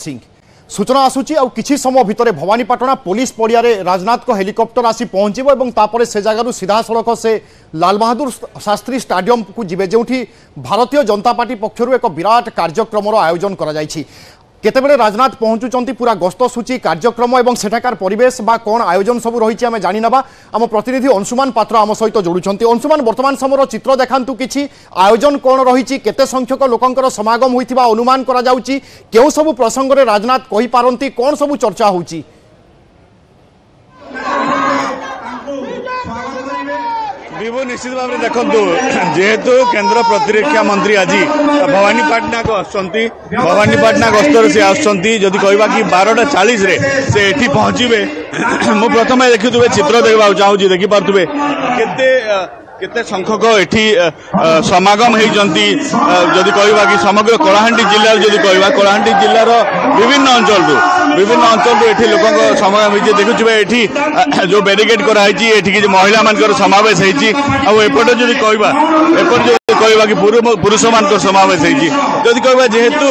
सिंह सूचना आसूची आ किछि समय भितर भवानीपाटना पुलिस पड़िया राजनाथ को हेलिकॉप्टर आसी पहुंचब और तापर से जगह सीधा सड़क से लाल बहादुर शास्त्री स्टाडियम को जिबे जोठी भारतीय जनता पार्टी पक्षर एक विराट कार्यक्रम आयोजन करा जायछि। केतेबेले राजनाथ पहुंचुचंती पूरा गस्त सूची कार्यक्रम और सेठाकार परिवेश बा कौन आयोजन सब रही आम जानिनबा। आम प्रतिनिधि अंशुमान पात्र आम सहित जोड़ुचंती। अंशुमान वर्तमान समय चित्र देखांतु किछि आयोजन कौन रही केते संख्यक लोकंकर समागम होइथिबा अनुमान करा जाउची केउ सब प्रसंग रे राजनाथ कहि पारंती कौन सब चर्चा होउची। विभु निश्चित भाव में देखु जेहेतु केंद्र प्रतिरक्षा मंत्री आज भवानीपाटना को आसुँच भवानीपाटना गस्तर से आसुँच जदि कहवा कि 12:40 से एठी पहुँचे मु प्रथम देखुवे चित्र देखा चाहूँगी देखिपे केते संख्यक एठी समागम होती जदि कहवा कि समग्र कलाहांडी जिले जदि कहवा कलाहांडी जिलार विभिन्न अंचल एठी लोक समागम होती देखुवे एठी जो बैरिकेड कराई एठी महिला मान समावेश होपटे जदि कहवा एपटे जदि कहवा कि पुरुष मान समावेश होती कहवा जेहेतु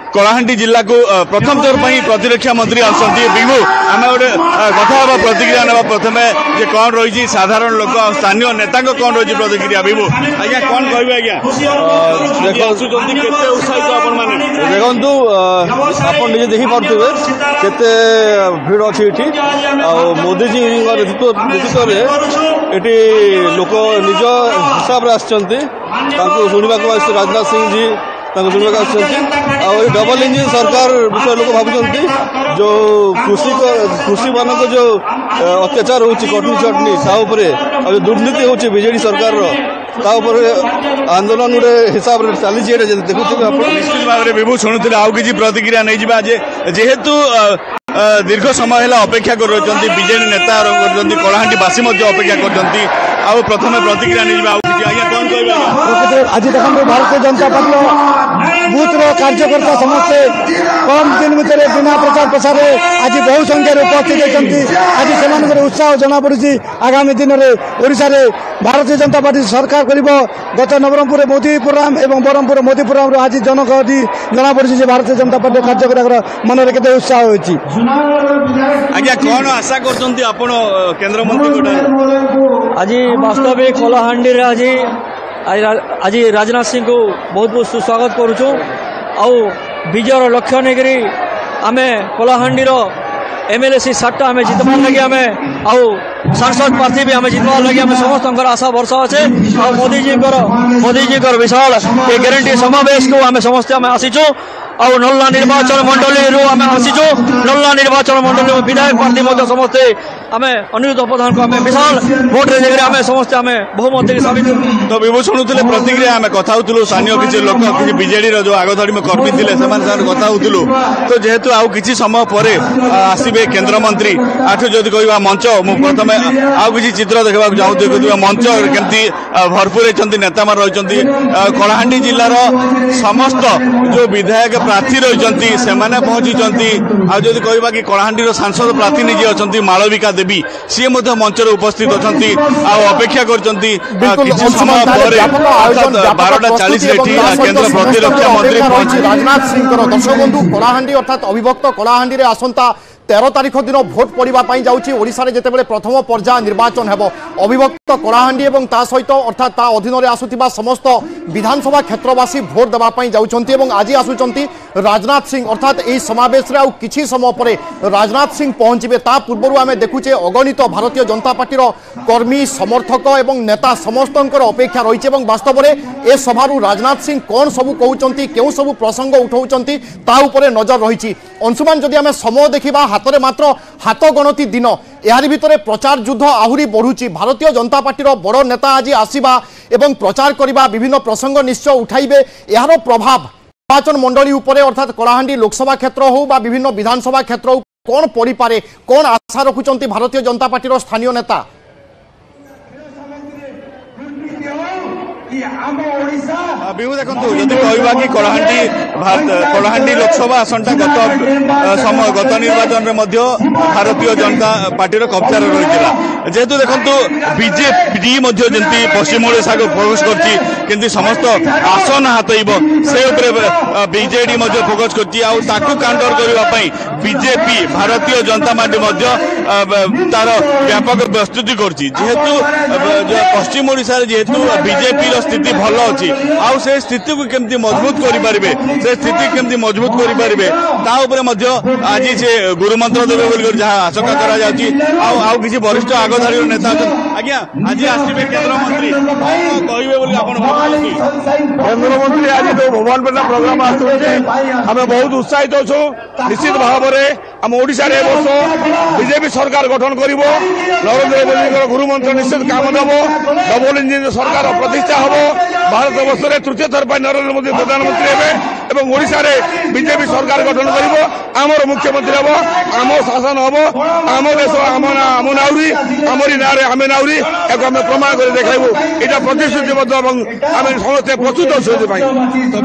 कलाहांडी जिला को प्रथम थर पर प्रतिरक्षा मंत्री आसुँच विभु आम गोटे कथा प्रतिक्रिया ना प्रथम जे कौन रही साधारण लोक स्थानीय नेता कौन रही प्रतिक्रिया विभु आज्ञा कौन कह उत्साहित देखु आप निजे देखिपे केते भिड़ अच्छी मोदीजी नेतृत्व ये लोक निज हिसाब से शुणा राजनाथ सिंह जी डबल इंजिन सरकार विषय लोग भावुंट जो कृषि मान जो अत्याचार हो कटनी चटनी जो दुर्नीति हो बीजेडी सरकार आंदोलन गोटे हिसाब से चली देखुए निश्चित भाव में विभु शुणुते आउ कि प्रतिक्रिया नहीं जा जेहेतु दीर्घ समय है अपेक्षा कर बीजेडी नेता कलाहांडीवासी अपेक्षा कर प्रथम प्रतिक्रिया नहीं कौन कह आज देखो भारतीय जनता पार्टी बूथ कार्यकर्ता समस्ते कम दिन भितर बिना प्रचार प्रसार आज बहु संख्यार उपस्थित होती आज से उत्साह जना पड़ी आगामी दिन में ओडिशा रे भारतीय जनता पार्टी सरकार कर गत नवरंगपुर मोदीपुरम और ब्रह्मपुर मोदीपुरम आज जनगहली जना पड़ी भारतीय जनता पार्टी कार्यकर्ता मन में केते उत्साह होती आज्ञा कौन आशा कर केंद्रमंत्री आज वास्तविक कलाहांडी आज राजनाथ सिंह को बहुत बहुत सुस्वागत करुचु विजयर लक्ष्य नहीं आम कलाहांडीर एमएलए सी 7टा आम जितबार लगे आम सांसद प्रार्थी भी आम जितबार लगे आम समस्त आशा भरसा अच्छे मोदीजी विशाल ग्यारंटी समावेश को आम समस्ते आम आसीचु नल्ला निर्वाचन मंडली आम आसीचु नल्ला निर्वाचन मंडली विधायक प्रार्थी समस्ते आम अनिरुद्ध प्रधान को आम विशाल भोट आम समस्ते आम बहुमत साबित तो विभु शुणुले प्रतिक्रिया आम कथा होलु स्थानीय किसी लोक किसी बीजेडी जो आगधाड़ी कर्मी थे कथा होलु तो जेहेतु आउ किसी समय पर आसवे केन्द्रमंत्री आठ जदि कह मंच मु प्रथम आउ किसी चित्र देखा चाहूँ मंच केमती भरपूर होती नेता मान रही कलाहांडी जिलार समस्त जो विधायक प्रार्थी रही से पहुंची आदि कहवा कि कलाहांडी सांसद प्रार्थी अच्छा मालविका देवी सी मंच उपस्थित अच्छा अपेक्षा कर 12:40 केंद्र प्रतिरक्षा मंत्री राजनाथ सिंह दर्शक बंधु कलाहांडी अर्थात अविभक्त कलाहांडी आसंता 13 तारीख दिन भोट पड़ाई जाऊँगी ओडिशा रे जेतेबेले प्रथम पर्याय निर्वाचन हेबो अविभक्त कलाहांडी और ता सहित अर्थात ता अधीन रे आसुथिबा समस्त विधानसभा क्षेत्रवासी भोट देवाई जाउछंती और आज आसुचंती राजनाथ सिंह अर्थात यही समावेश रे आउ किछि समय पर राजनाथ सिंह पहुंचे ता पूर्व आम देखुचे अगणित भारतीय जनता पार्टी कर्मी समर्थक और नेता समस्त अपेक्षा रही वास्तव में ए सभारू राजनाथ सिंह कौन सबू कहते क्यों सबू प्रसंग उठाउछंती ता उपरे नजर रही। अंशुमान जदि आम समय देखा हाथ में मात्र हाथ गणति दिन यार भितर प्रचार युद्ध आहुरी बढ़ुची भारतीय जनता पार्टी बड़ नेता आज आसवा एवं प्रचार करने विभिन्न प्रसंग निश्चय उठाइबे यार प्रभाव निर्वाचन मंडली उपरे अर्थात कलाहांडी लोकसभा क्षेत्र हो बा विभिन्न विधानसभा क्षेत्र हो कौन पड़ी पारे कौन आशा रखुंट भारतीय जनता पार्टी स्थानीय नेता বিহু দেখুন যদি কহবা কি কলাহান্ডি লোকসভা আসনটা গত নির্বাচন ভারতীয় জনতা পার্টির কব্জার রয়েছে যেহেতু দেখুন বিজেপি যেমনি পশ্চিম ওড়িশা ফোকস করছি কিন্তু সমস্ত আসন হাতইব সে উপরে বিজেডি ফোকস করছি আউ কাউন্टर करने বিজেপি ভারতীয় জনতা পার্টি তার ব্যাপক প্রস্তুতি করছি যেহেতু পশ্চিম ওড়িশার যেহেতু বিজেপি স্थिति ভাল अच्छी आउ से स्थिति को केमती मजबूत करें से स्थिति केमती मजबूत करें आज से गुरुमंत्र देवे जहाँ आशंका करा वरिष्ठ आगधारी नेता आज्ञा आज आसवे केन्द्रमंत्री केन्द्रमंत्री आज जो भुवनपेटा प्रोग्राम आम बहुत उत्साहित अच्छु निश्चित भाव में आम ओडिशा वर्ष बीजेपी सरकार गठन कर नरेंद्र मोदी गुरुमंत्र निश्चित काम देव डबल इंजिन सरकार प्रतिष्ठा हम भारत वर्ष में तृतीय थर पर नरेंद्र मोदी प्रधानमंत्री हे ओडिशा बीजेपी सरकार गठन कर आमर मुख्यमंत्री हम आम शासन हम आम देश आम नाउरी आमरी ना आम नाउरी एक आम प्रमाण कर देखाइबू यहाँ प्रतिश्रुतिबद्ध आम समस्ते प्रस्तुत अच्छे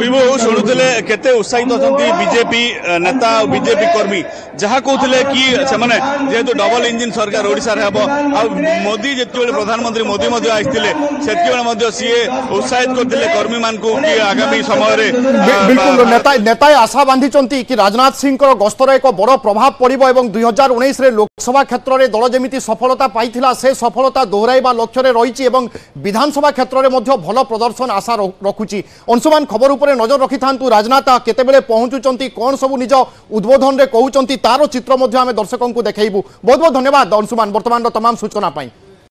विभु शुणुले केते उत्साहित अच्छा बीजेपी नेता बीजेपी कर्मी जहाँ कहते कि जेहेतु डबल इंजिन सरकार ओडिशा रे हबो आ मोदी जिते प्रधानमंत्री मोदी आते सी उत्साहित करते कर्मी मान कि आगामी समय बिल्कुल नेताए आशा बांधी कि राजनाथ सिंह गस्तर एक बड़ प्रभाव पड़ो और 2019 लोकसभा क्षेत्र में दल जमी सफलता पाई से सफलता दोहराइबा लक्ष्य रही विधानसभा क्षेत्र में भल प्रदर्शन आशा रखुची। अंशुमान खबर उपर नजर रखि था राजनाथ केतेबेले पहुंचुंट कौन सब निज उद्बोधन में कहते तार चित्र आम दर्शकों को देखू। बहुत बहुत धन्यवाद अंशुमान वर्तमान तमाम सूचना पाई।